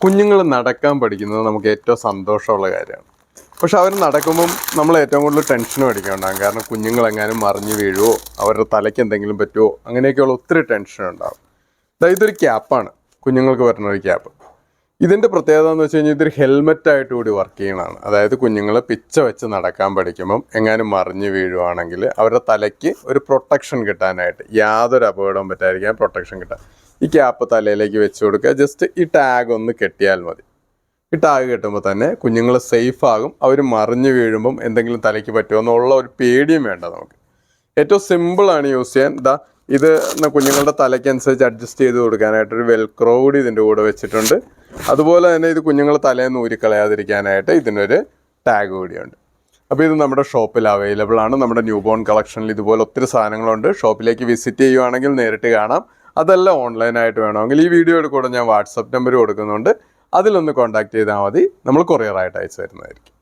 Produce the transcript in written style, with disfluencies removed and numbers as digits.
കുഞ്ഞുങ്ങൾ നടക്കാൻ പഠിക്കുന്നത് നമുക്ക് ഏറ്റവും സന്തോഷമുള്ള കാര്യമാണ്. പക്ഷെ അവർ നടക്കുമ്പം നമ്മൾ ഏറ്റവും കൂടുതൽ ടെൻഷനും അടിക്കാനുണ്ടാകും. കാരണം കുഞ്ഞുങ്ങളെങ്ങാനും മറിഞ്ഞു വീഴുമോ, അവരുടെ തലയ്ക്ക് എന്തെങ്കിലും പറ്റുമോ, അങ്ങനെയൊക്കെയുള്ള ഒത്തിരി ടെൻഷൻ ഉണ്ടാകും. അതായത് ഇതൊരു ക്യാപ്പാണ്, കുഞ്ഞുങ്ങൾക്ക് വരുന്ന ഒരു ക്യാപ്പ്. ഇതിൻ്റെ പ്രത്യേകത എന്ന് വെച്ച് കഴിഞ്ഞാൽ ഇതൊരു ഹെൽമെറ്റായിട്ട് കൂടി വർക്ക് ചെയ്യണതാണ്. അതായത് കുഞ്ഞുങ്ങൾ പിച്ച വെച്ച് നടക്കാൻ പഠിക്കുമ്പം എങ്ങാനും മറിഞ്ഞു വീഴുവാണെങ്കിൽ അവരുടെ തലയ്ക്ക് ഒരു പ്രൊട്ടക്ഷൻ കിട്ടാനായിട്ട്, യാതൊരു അപകടവും പറ്റാതിരിക്കാൻ പ്രൊട്ടക്ഷൻ കിട്ടാൻ ഈ ക്യാപ്പ് തലയിലേക്ക് വെച്ച് കൊടുക്കുക. ജസ്റ്റ് ഈ ടാഗ് ഒന്ന് കെട്ടിയാൽ മതി. ഈ ടാഗ് കെട്ടുമ്പോൾ തന്നെ കുഞ്ഞുങ്ങൾ സേഫ് ആകും. അവർ മറിഞ്ഞു വീഴുമ്പം എന്തെങ്കിലും തലയ്ക്ക് പറ്റുമോ എന്നുള്ള ഒരു പേടിയും വേണ്ട നമുക്ക്. ഏറ്റവും സിമ്പിളാണ് യൂസ് ചെയ്യാൻ. ഇത് കുഞ്ഞുങ്ങളുടെ തലയ്ക്കനുസരിച്ച് അഡ്ജസ്റ്റ് ചെയ്ത് കൊടുക്കാനായിട്ടൊരു വെൽക്രോ കൂടി ഇതിൻ്റെ കൂടെ വെച്ചിട്ടുണ്ട്. അതുപോലെ തന്നെ ഇത് കുഞ്ഞുങ്ങൾ തലേന്ന് ഊരിക്കളയാതിരിക്കാനായിട്ട് ഇതിനൊരു ടാഗ് കൂടിയുണ്ട്. അപ്പോൾ ഇത് നമ്മുടെ ഷോപ്പിൽ അവൈലബിൾ ആണ്. നമ്മുടെ ന്യൂ ബോൺ കളക്ഷനിൽ ഇതുപോലെ ഒത്തിരി സാധനങ്ങളുണ്ട്. ഷോപ്പിലേക്ക് വിസിറ്റ് ചെയ്യുവാണെങ്കിൽ നേരിട്ട് കാണാം. അതല്ല ഓൺലൈനായിട്ട് വേണമെങ്കിൽ ഈ വീഡിയോയുടെ കൂടെ ഞാൻ വാട്സപ്പ് നമ്പർ കൊടുക്കുന്നുണ്ട്. അതിലൊന്ന് കോൺടാക്ട് ചെയ്താൽ മതി. നമ്മൾ കൊറിയറായിട്ട് അയച്ചു തരുന്നതായിരിക്കും.